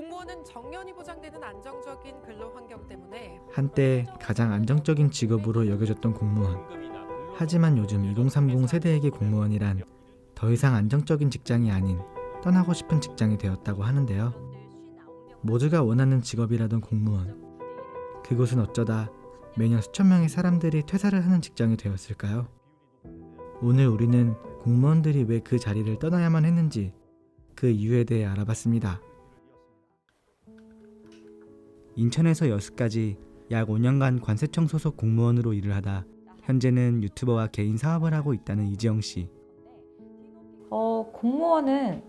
공무원은 정년이 보장되는 안정적인 근로 환경 때문에 한때 가장 안정적인 직업으로 여겨졌던 공무원. 하지만 요즘 2030 세대에게 공무원이란 더 이상 안정적인 직장이 아닌 떠나고 싶은 직장이 되었다고 하는데요. 모두가 원하는 직업이라던 공무원. 그곳은 어쩌다 매년 수천 명의 사람들이 퇴사를 하는 직장이 되었을까요? 오늘 우리는 공무원들이 왜 그 자리를 떠나야만 했는지 그 이유에 대해 알아봤습니다. 인천에서 여수까지 약 5년간 관세청 소속 공무원으로 일을 하다 현재는 유튜버와 개인 사업을 하고 있다는 이지영 씨. 공무원은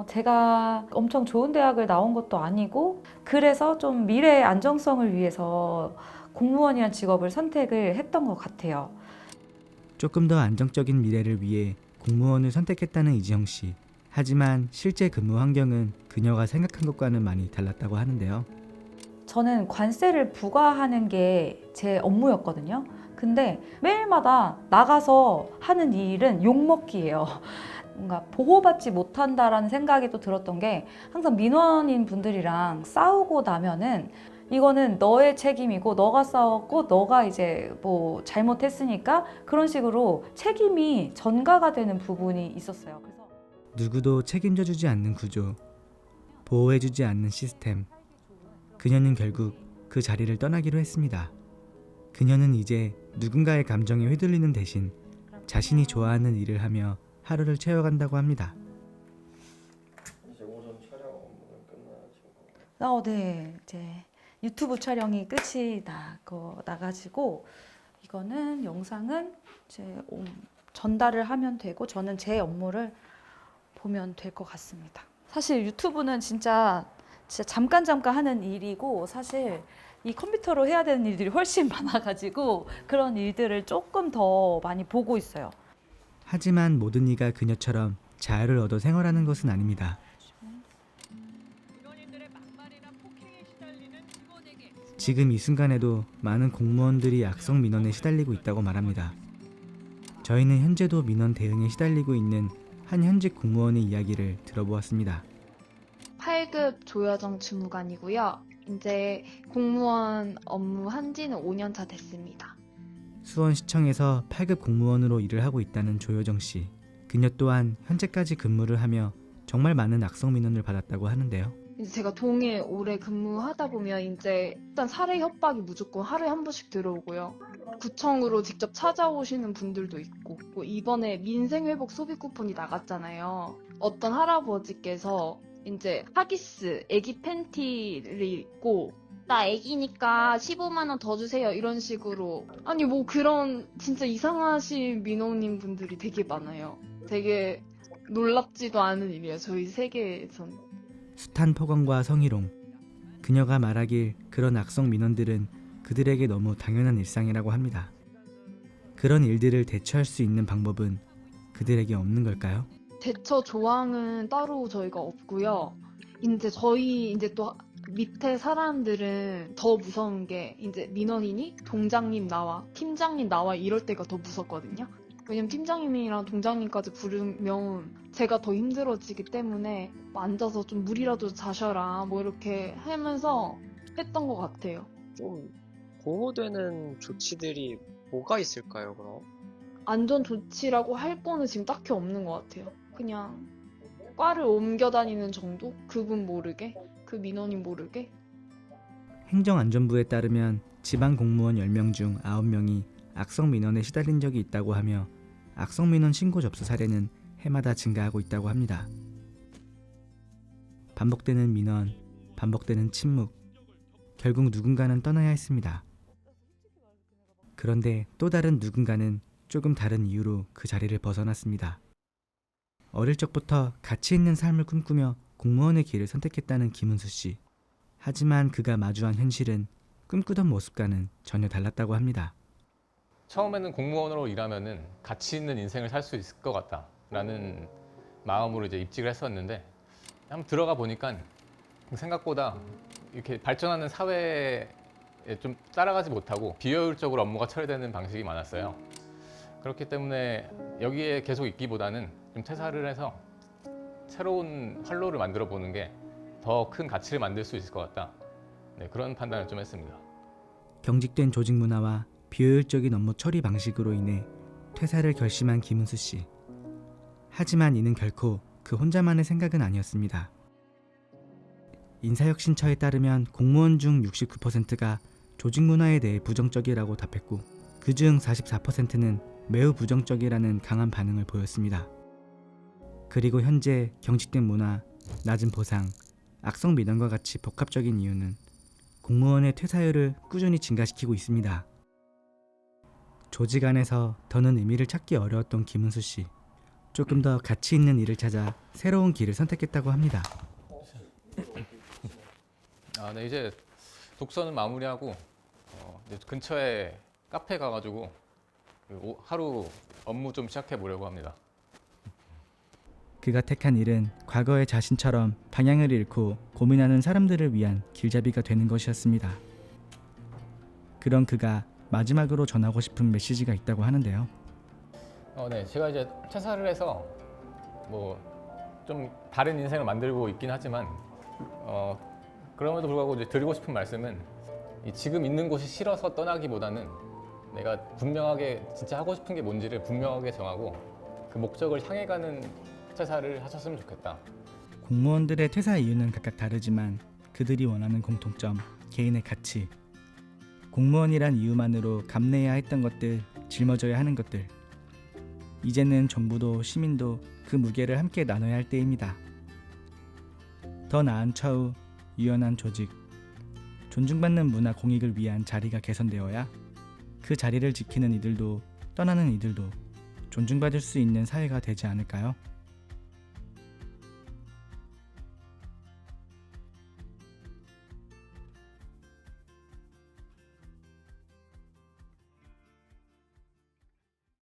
제가 엄청 좋은 대학을 나온 것도 아니고 그래서 좀 미래의 안정성을 위해서 공무원이라는 직업을 선택을 했던 것 같아요. 조금 더 안정적인 미래를 위해 공무원을 선택했다는 이지영 씨. 하지만 실제 근무 환경은 그녀가 생각한 것과는 많이 달랐다고 하는데요. 저는 관세를 부과하는 게 제 업무였거든요. 근데 매일마다 나가서 하는 일은 욕먹기예요. 뭔가 보호받지 못한다라는 생각이 또 들었던 게 항상 민원인 분들이랑 싸우고 나면은 이거는 너의 책임이고 너가 싸웠고 너가 이제 뭐 잘못했으니까 그런 식으로 책임이 전가가 되는 부분이 있었어요. 그래서 누구도 책임져주지 않는 구조, 보호해주지 않는 시스템. 그녀는 결국 그 자리를 떠나기로 했습니다. 그녀는 이제 누군가의 감정에 휘둘리는 대신 자신이 좋아하는 일을 하며 하루를 채워간다고 합니다. 이제 오전 촬영 업무는 끝나신 건가요? 네, 이제 유튜브 촬영이 끝이 나가지고 이거는 영상은 이제 전달을 하면 되고 저는 제 업무를 보면 될 것 같습니다. 사실 유튜브는 진짜 잠깐 하는 일이고 사실 이 컴퓨터로 해야 되는 일들이 훨씬 많아가지고 그런 일들을 조금 더 많이 보고 있어요. 하지만 모든 이가 그녀처럼 자유를 얻어 생활하는 것은 아닙니다. 지금 이 순간에도 많은 공무원들이 악성 민원에 시달리고 있다고 말합니다. 저희는 현재도 민원 대응에 시달리고 있는 한 현직 공무원의 이야기를 들어보았습니다. 8급 조여정 주무관이고요. 이제 공무원 업무 한 지는 5년 차 됐습니다. 수원시청에서 8급 공무원으로 일을 하고 있다는 조효정 씨. 그녀 또한 현재까지 근무를 하며 정말 많은 악성 민원을 받았다고 하는데요. 이제 제가 동에 오래 근무하다 보면 이제 일단 살해 협박이 무조건 하루에 한 번씩 들어오고요. 구청으로 직접 찾아오시는 분들도 있고 뭐 이번에 민생회복 소비 쿠폰이 나갔잖아요. 어떤 할아버지께서 이제 하기스, 애기 팬티를 입고 나 애기니까 15만 원 더 주세요 이런 식으로 아니 뭐 그런 진짜 이상하신 민원인 분들이 되게 많아요. 되게 놀랍지도 않은 일이에요. 저희 세계에선. 숱한 폭언과 성희롱. 그녀가 말하길 그런 악성 민원들은 그들에게 너무 당연한 일상이라고 합니다. 그런 일들을 대처할 수 있는 방법은 그들에게 없는 걸까요? 대처 조항은 따로 저희가 없고요. 이제 저희 이제 또 밑에 사람들은 더 무서운 게 이제 민원인이 동장님 나와, 팀장님 나와 이럴 때가 더 무섭거든요. 왜냐면 팀장님이랑 동장님까지 부르면 제가 더 힘들어지기 때문에 앉아서 좀 물이라도 자셔라 뭐 이렇게 하면서 했던 것 같아요. 좀 보호되는 조치들이 뭐가 있을까요, 그럼? 안전 조치라고 할 거는 지금 딱히 없는 것 같아요. 그냥 과를 옮겨 다니는 정도? 그분 모르게? 그 민원인 모르게? 행정안전부에 따르면 지방 공무원 10명 중 9명이 악성 민원에 시달린 적이 있다고 하며 악성 민원 신고 접수 사례는 해마다 증가하고 있다고 합니다. 반복되는 민원, 반복되는 침묵. 결국 누군가는 떠나야 했습니다. 그런데 또 다른 누군가는 조금 다른 이유로 그 자리를 벗어났습니다. 어릴 적부터 가치 있는 삶을 꿈꾸며 공무원의 길을 선택했다는 김은수 씨. 하지만 그가 마주한 현실은 꿈꾸던 모습과는 전혀 달랐다고 합니다. 처음에는 공무원으로 일하면은 가치 있는 인생을 살 수 있을 것 같다라는 마음으로 이제 입직을 했었는데 한번 들어가 보니까 생각보다 이렇게 발전하는 사회에 좀 따라가지 못하고 비효율적으로 업무가 처리되는 방식이 많았어요. 그렇기 때문에 여기에 계속 있기보다는 좀 퇴사를 해서 새로운 활로를 만들어 보는 게 더 큰 가치를 만들 수 있을 것 같다. 네, 그런 판단을 좀 했습니다. 경직된 조직 문화와 비효율적인 업무 처리 방식으로 인해 퇴사를 결심한 김은수 씨. 하지만 이는 결코 그 혼자만의 생각은 아니었습니다. 인사혁신처에 따르면 공무원 중 69%가 조직 문화에 대해 부정적이라고 답했고 그중 44%는 매우 부정적이라는 강한 반응을 보였습니다. 그리고 현재 경직된 문화, 낮은 보상, 악성 민원과 같이 복합적인 이유는 공무원의 퇴사율을 꾸준히 증가시키고 있습니다. 조직 안에서 더는 의미를 찾기 어려웠던 김은수 씨. 조금 더 가치 있는 일을 찾아 새로운 길을 선택했다고 합니다. 네, 이제 독서는 마무리하고 이제 근처에 카페 가가지고 하루 업무 좀 시작해 보려고 합니다. 그가 택한 일은 과거의 자신처럼 방향을 잃고 고민하는 사람들을 위한 길잡이가 되는 것이었습니다. 그런 그가 마지막으로 전하고 싶은 메시지가 있다고 하는데요. 네, 제가 이제 퇴사를 해서 뭐 좀 다른 인생을 만들고 있긴 하지만 그럼에도 불구하고 이제 드리고 싶은 말씀은 지금 있는 곳이 싫어서 떠나기보다는 내가 분명하게 진짜 하고 싶은 게 뭔지를 분명하게 정하고 그 목적을 향해 가는 퇴사를 하셨으면 좋겠다. 공무원들의 퇴사 이유는 각각 다르지만 그들이 원하는 공통점, 개인의 가치. 공무원이란 이유만으로 감내해야 했던 것들, 짊어져야 하는 것들. 이제는 정부도 시민도 그 무게를 함께 나눠야 할 때입니다. 더 나은 처우, 유연한 조직, 존중받는 문화 공익을 위한 자리가 개선되어야 그 자리를 지키는 이들도 떠나는 이들도 존중받을 수 있는 사회가 되지 않을까요?